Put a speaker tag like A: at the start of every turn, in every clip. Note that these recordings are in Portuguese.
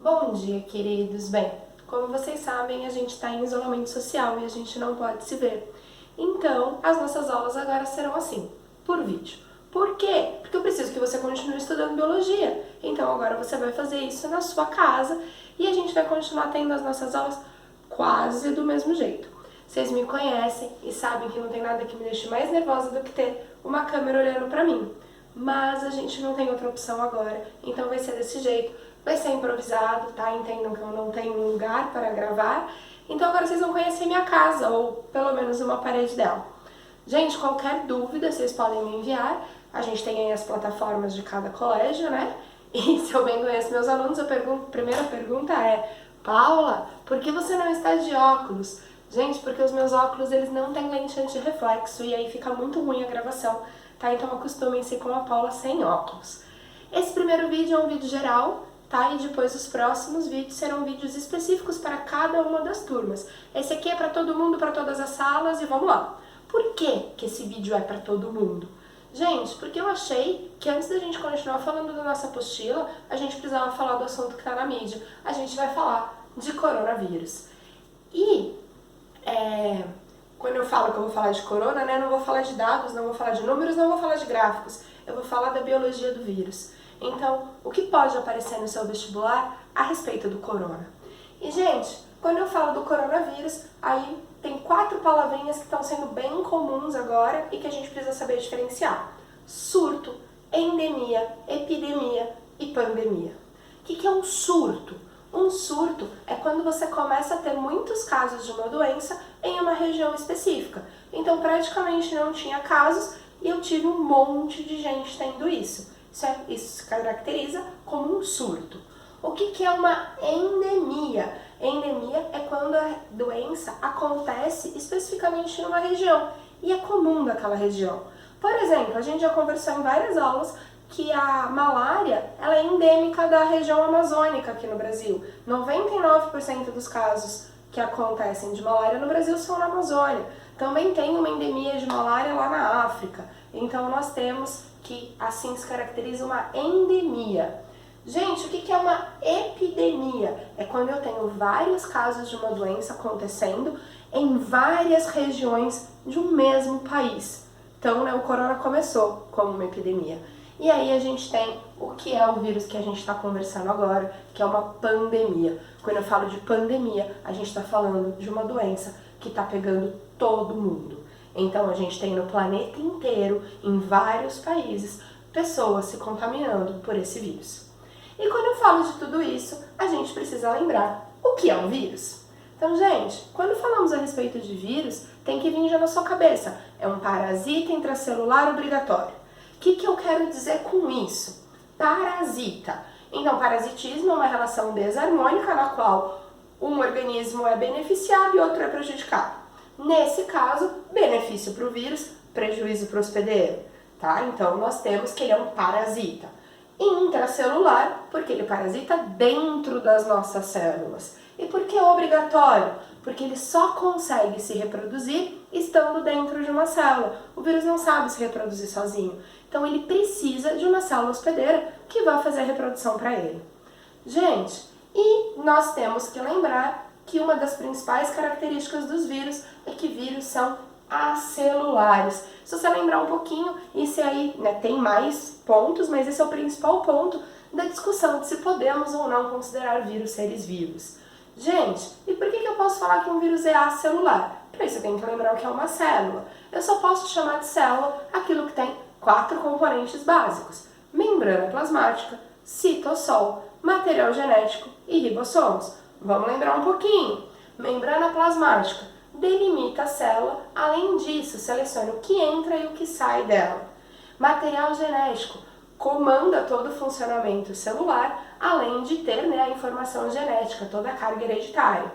A: Bom dia, queridos. Bem, como vocês sabem, a gente está em isolamento social e a gente não pode se ver. Então, as nossas aulas agora serão assim, por vídeo. Por quê? Porque eu preciso que você continue estudando biologia. Então, agora você vai fazer isso na sua casa e a gente vai continuar tendo as nossas aulas quase do mesmo jeito. Vocês me conhecem e sabem que não tem nada que me deixe mais nervosa do que ter uma câmera olhando pra mim. Mas a gente não tem outra opção agora, então vai ser desse jeito. Vai ser improvisado, tá? Entendam que eu não tenho um lugar para gravar. Então agora vocês vão conhecer minha casa, ou pelo menos uma parede dela. Gente, qualquer dúvida vocês podem me enviar. A gente tem aí as plataformas de cada colégio, né? E se eu bem conheço meus alunos, a primeira pergunta é: Paula, por que você não está de óculos? Gente, porque os meus óculos eles não têm lente anti-reflexo e aí fica muito ruim a gravação, tá? Então acostumem-se com a Paula sem óculos. Esse primeiro vídeo é um vídeo geral, tá? E depois os próximos vídeos serão vídeos específicos para cada uma das turmas. Esse aqui é para todo mundo, para todas as salas e vamos lá. Por que esse vídeo é para todo mundo? Gente, porque eu achei que antes da gente continuar falando da nossa apostila, a gente precisava falar do assunto que está na mídia. A gente vai falar de coronavírus. E quando eu falo que eu vou falar de corona, né, não vou falar de dados, não vou falar de números, não vou falar de gráficos. Eu vou falar da biologia do vírus. Então, o que pode aparecer no seu vestibular a respeito do corona? E, gente, quando eu falo do coronavírus, aí tem 4 palavrinhas que estão sendo bem comuns agora e que a gente precisa saber diferenciar. Surto, endemia, epidemia e pandemia. O que é um surto? Um surto é quando você começa a ter muitos casos de uma doença em uma região específica. Então, praticamente não tinha casos e eu tive um monte de gente tendo isso. Isso se caracteriza como um surto. O que é uma endemia? Endemia é quando a doença acontece especificamente em uma região e é comum daquela região. Por exemplo, a gente já conversou em várias aulas que a malária ela é endêmica da região amazônica aqui no Brasil. 99% dos casos que acontecem de malária no Brasil são na Amazônia. Também tem uma endemia de malária lá na África. Então nós temos que assim se caracteriza uma endemia. Gente, o que é uma epidemia? É quando eu tenho vários casos de uma doença acontecendo em várias regiões de um mesmo país. Então, né, o corona começou como uma epidemia. E aí a gente tem o que é o vírus que a gente está conversando agora, que é uma pandemia. Quando eu falo de pandemia, a gente está falando de uma doença que está pegando todo mundo. Então a gente tem no planeta inteiro, em vários países, pessoas se contaminando por esse vírus. E quando eu falo de tudo isso, a gente precisa lembrar o que é um vírus. Então, gente, quando falamos a respeito de vírus, tem que vir já na sua cabeça. É um parasita intracelular obrigatório. O que eu quero dizer com isso? Parasita. Então, parasitismo é uma relação desarmônica na qual um organismo é beneficiado e outro é prejudicado. Nesse caso, benefício para o vírus, prejuízo para o hospedeiro. Tá? Então, nós temos que ele é um parasita. Intracelular, porque ele parasita dentro das nossas células. E por que é obrigatório? Porque ele só consegue se reproduzir estando dentro de uma célula. O vírus não sabe se reproduzir sozinho. Então ele precisa de uma célula hospedeira que vai fazer a reprodução para ele. Gente, e nós temos que lembrar que uma das principais características dos vírus é que vírus são acelulares. Se você lembrar um pouquinho, esse aí, né, tem mais pontos, mas esse é o principal ponto da discussão de se podemos ou não considerar vírus seres vivos. Gente, e por que eu posso falar que um vírus é acelular? Para isso eu tenho que lembrar o que é uma célula. Eu só posso chamar de célula aquilo que tem 4 componentes básicos: membrana plasmática, citossol, material genético e ribossomos. Vamos lembrar um pouquinho. Membrana plasmática delimita a célula, além disso, seleciona o que entra e o que sai dela. Material genético comanda todo o funcionamento celular, além de ter, né, a informação genética, toda a carga hereditária.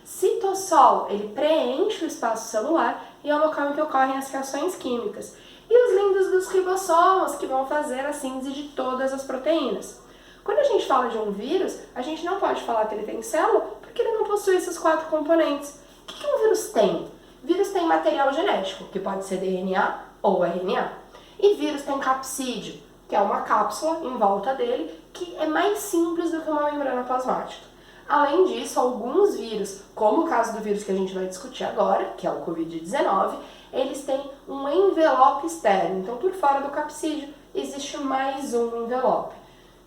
A: Citossol, ele preenche o espaço celular e é o local em que ocorrem as reações químicas. E os lindos dos ribossomos, que vão fazer a síntese de todas as proteínas. Quando a gente fala de um vírus, a gente não pode falar que ele tem célula, porque ele não possui esses 4 componentes. O que um vírus tem? Vírus tem material genético, que pode ser DNA ou RNA. E vírus tem capsídeo. que é uma cápsula em volta dele, que é mais simples do que uma membrana plasmática. Além disso, alguns vírus, como o caso do vírus que a gente vai discutir agora, que é o Covid-19, eles têm um envelope externo. Então, por fora do capsídeo, existe mais um envelope.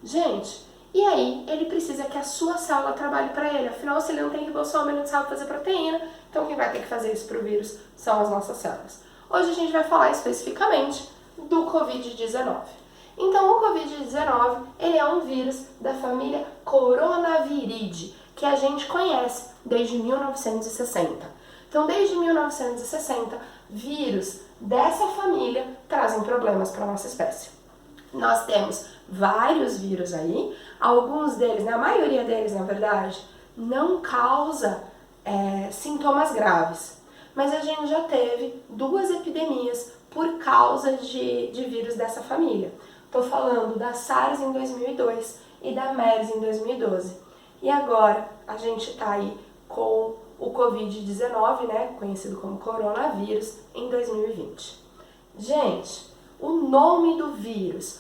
A: Gente, e aí ele precisa que a sua célula trabalhe para ele. Afinal, se ele não tem ribossoma, ele não sabe fazer proteína, então quem vai ter que fazer isso para o vírus são as nossas células. Hoje a gente vai falar especificamente do Covid-19. Então, o Covid-19, ele é um vírus da família Coronaviridae, que a gente conhece desde 1960. Então, desde 1960, vírus dessa família trazem problemas para a nossa espécie. Nós temos vários vírus aí, alguns deles, a maioria deles, na verdade, não causa sintomas graves. Mas a gente já teve 2 epidemias por causa de vírus dessa família. Estou falando da SARS em 2002 e da MERS em 2012. E agora a gente está aí com o Covid-19, né, conhecido como coronavírus, em 2020. Gente, o nome do vírus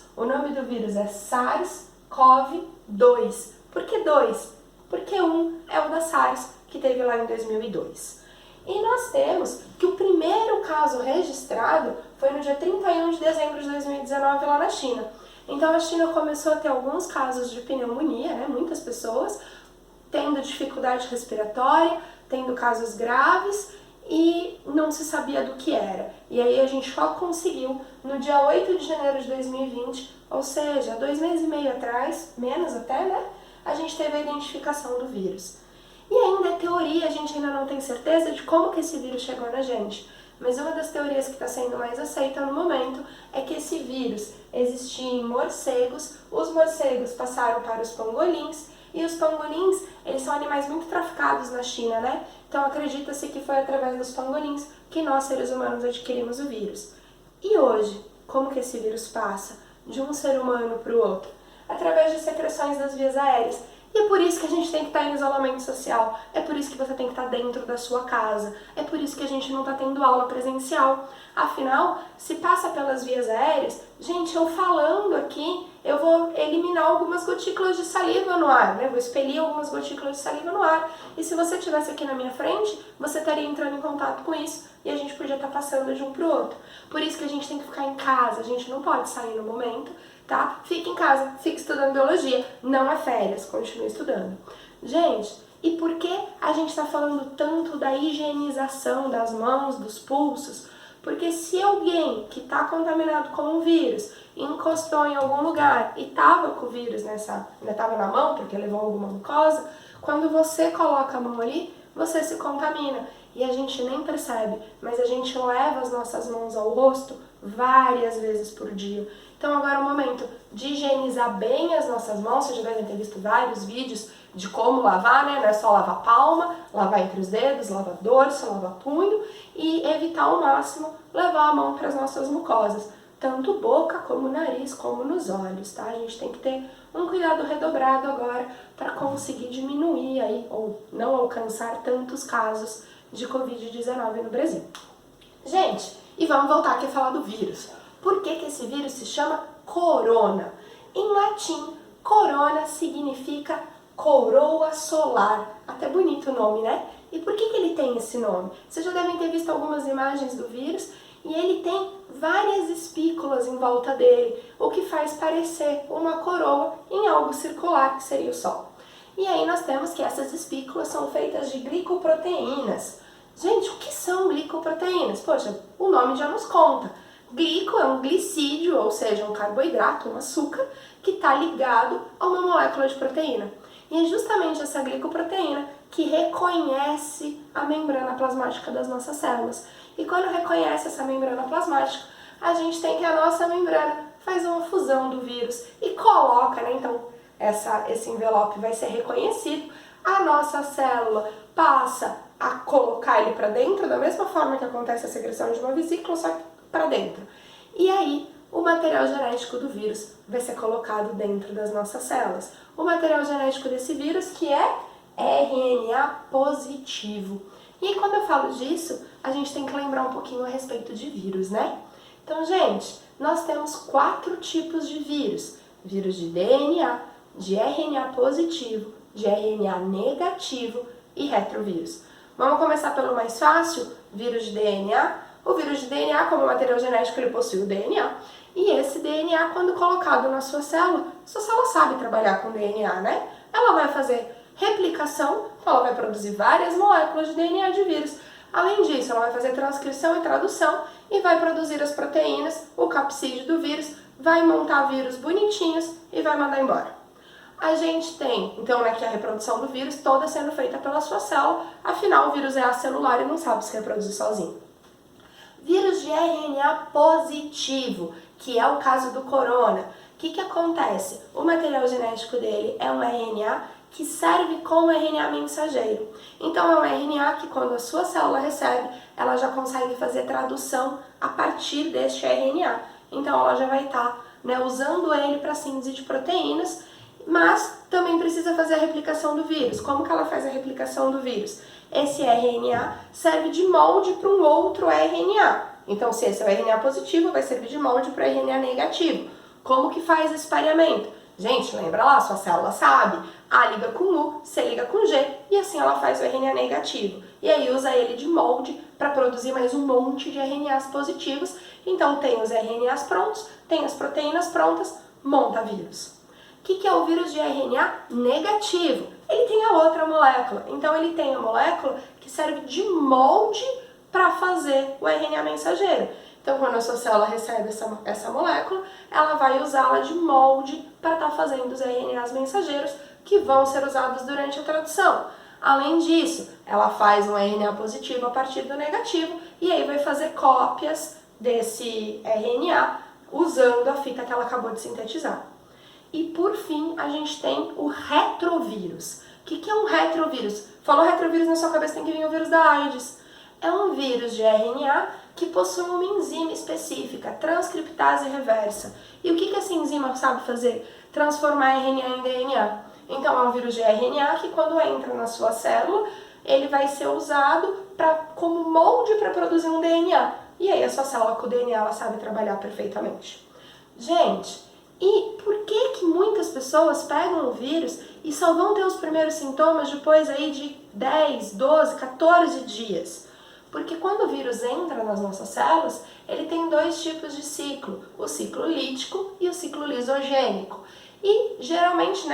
A: é SARS-CoV-2. Por que 2? Porque um é o da SARS, que teve lá em 2002. E nós temos que o primeiro caso registrado foi no dia 31 de dezembro de 2019 lá na China. Então a China começou a ter alguns casos de pneumonia, né? Muitas pessoas tendo dificuldade respiratória, tendo casos graves e não se sabia do que era. E aí a gente só conseguiu no dia 8 de janeiro de 2020, ou seja, 2 meses e meio atrás, menos até, né? A gente teve a identificação do vírus. E ainda é teoria, a gente ainda não tem certeza de como que esse vírus chegou na gente. Mas uma das teorias que está sendo mais aceita no momento é que esse vírus existia em morcegos, os morcegos passaram para os pangolins, e os pangolins, eles são animais muito traficados na China, né? Então acredita-se que foi através dos pangolins que nós, seres humanos, adquirimos o vírus. E hoje, como que esse vírus passa de um ser humano para o outro? Através de secreções das vias aéreas. E é por isso que a gente tem que estar em isolamento social, é por isso que você tem que estar dentro da sua casa, é por isso que a gente não está tendo aula presencial. Afinal, se passa pelas vias aéreas, gente, eu falando aqui, eu vou eliminar algumas gotículas de saliva no ar, né? Vou expelir algumas gotículas de saliva no ar. E se você estivesse aqui na minha frente, você estaria entrando em contato com isso e a gente podia estar passando de um para o outro. Por isso que a gente tem que ficar em casa, a gente não pode sair no momento, tá? Fique em casa, fique estudando biologia, não é férias, continue estudando. Gente, e por que a gente está falando tanto da higienização das mãos, dos pulsos? Porque se alguém que está contaminado com o vírus encostou em algum lugar e estava com o vírus estava na mão, porque levou alguma mucosa, quando você coloca a mão ali, você se contamina. E a gente nem percebe, mas a gente leva as nossas mãos ao rosto várias vezes por dia. Então agora é o momento de higienizar bem as nossas mãos. Vocês já devem ter visto vários vídeos de como lavar, né? Não é só lavar a palma, lavar entre os dedos, lavar dorso, lavar punho e evitar ao máximo levar a mão para as nossas mucosas, tanto boca como nariz, como nos olhos, tá? A gente tem que ter um cuidado redobrado agora para conseguir diminuir aí, ou não alcançar tantos casos de Covid-19 no Brasil. Gente, e vamos voltar aqui a falar do vírus. Por que esse vírus se chama corona? Em latim, corona significa coroa solar. Até bonito o nome, né? E por que ele tem esse nome? Vocês já devem ter visto algumas imagens do vírus e ele tem várias espículas em volta dele, o que faz parecer uma coroa em algo circular, que seria o Sol. E aí nós temos que essas espículas são feitas de glicoproteínas. Gente, o que são glicoproteínas? Poxa, o nome já nos conta. Glico é um glicídio, ou seja, um carboidrato, um açúcar, que está ligado a uma molécula de proteína. E é justamente essa glicoproteína que reconhece a membrana plasmática das nossas células. E quando reconhece essa membrana plasmática, a gente tem que a nossa membrana faz uma fusão do vírus e coloca, né? Então, esse envelope vai ser reconhecido, a nossa célula passa a colocar ele para dentro, da mesma forma que acontece a secreção de uma vesícula, só que para dentro. E aí, o material genético do vírus vai ser colocado dentro das nossas células. O material genético desse vírus que é RNA positivo. E aí, quando eu falo disso, a gente tem que lembrar um pouquinho a respeito de vírus, né? Então, gente, nós temos 4 tipos de vírus. Vírus de DNA, de RNA positivo, de RNA negativo e retrovírus. Vamos começar pelo mais fácil, vírus de DNA. O vírus de DNA, como material genético, ele possui o DNA. E esse DNA, quando colocado na sua célula sabe trabalhar com DNA, né? Ela vai fazer replicação, então ela vai produzir várias moléculas de DNA de vírus. Além disso, ela vai fazer transcrição e tradução e vai produzir as proteínas, o capsídeo do vírus, vai montar vírus bonitinhos e vai mandar embora. A gente tem, então, aqui a reprodução do vírus toda sendo feita pela sua célula, afinal o vírus é acelular e não sabe se reproduzir sozinho. Vírus de RNA positivo, que é o caso do corona. O que acontece? O material genético dele é um RNA que serve como RNA mensageiro. Então é um RNA que quando a sua célula recebe, ela já consegue fazer tradução a partir deste RNA. Então ela já vai estar usando ele para síntese de proteínas, mas também precisa fazer a replicação do vírus. Como que ela faz a replicação do vírus? Esse RNA serve de molde para um outro RNA. Então, se esse é o RNA positivo, vai servir de molde para o RNA negativo. Como que faz esse pareamento? Gente, lembra lá, sua célula sabe. A liga com U, C liga com G, e assim ela faz o RNA negativo. E aí usa ele de molde para produzir mais um monte de RNAs positivos. Então tem os RNAs prontos, tem as proteínas prontas, monta vírus. O que é o vírus de RNA negativo? Ele tem a outra molécula. Então ele tem a molécula que serve de molde para fazer o RNA mensageiro. Então quando a sua célula recebe essa molécula, ela vai usá-la de molde para estar fazendo os RNAs mensageiros que vão ser usados durante a tradução. Além disso, ela faz um RNA positivo a partir do negativo e aí vai fazer cópias desse RNA usando a fita que ela acabou de sintetizar. E por fim, a gente tem o retrovírus. O que é um retrovírus? Falou retrovírus na sua cabeça, tem que vir o vírus da AIDS. É um vírus de RNA que possui uma enzima específica, transcriptase reversa. E o que essa enzima sabe fazer? Transformar RNA em DNA. Então é um vírus de RNA que quando entra na sua célula, ele vai ser usado como molde para produzir um DNA. E aí a sua célula com o DNA ela sabe trabalhar perfeitamente. Gente, e por que muitas pessoas pegam o vírus e só vão ter os primeiros sintomas depois aí de 10, 12, 14 dias? Porque quando o vírus entra nas nossas células, ele tem 2 tipos de ciclo, o ciclo lítico e o ciclo lisogênico. E geralmente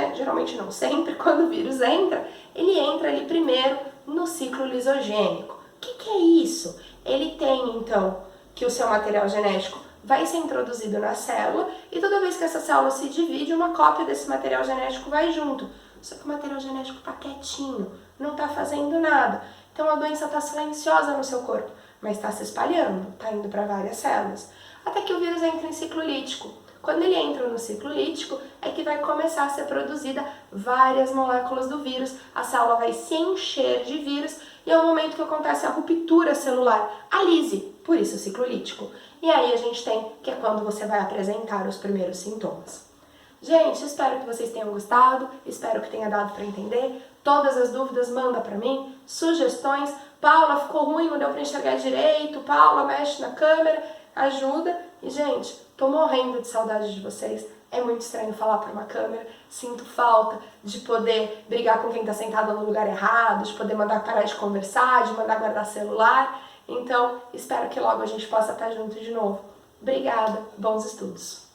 A: não, sempre quando o vírus entra, ele entra ali primeiro no ciclo lisogênico. O que é isso? Ele tem então que o seu material genético vai ser introduzido na célula e toda vez que essa célula se divide, uma cópia desse material genético vai junto. Só que o material genético está quietinho, não está fazendo nada. Então a doença está silenciosa no seu corpo, mas está se espalhando, está indo para várias células. Até que o vírus entra em ciclo lítico. Quando ele entra no ciclo lítico, é que vai começar a ser produzida várias moléculas do vírus, a célula vai se encher de vírus e é o momento que acontece a ruptura celular, a lise, por isso o ciclo lítico. E aí a gente tem que é quando você vai apresentar os primeiros sintomas. Gente, espero que vocês tenham gostado, espero que tenha dado para entender. Todas as dúvidas manda para mim, sugestões. Paula, ficou ruim, não deu para enxergar direito. Paula, mexe na câmera, ajuda. E gente, tô morrendo de saudade de vocês. É muito estranho falar para uma câmera. Sinto falta de poder brigar com quem está sentado no lugar errado, de poder mandar parar de conversar, de mandar guardar celular. Então, espero que logo a gente possa estar junto de novo. Obrigada, bons estudos!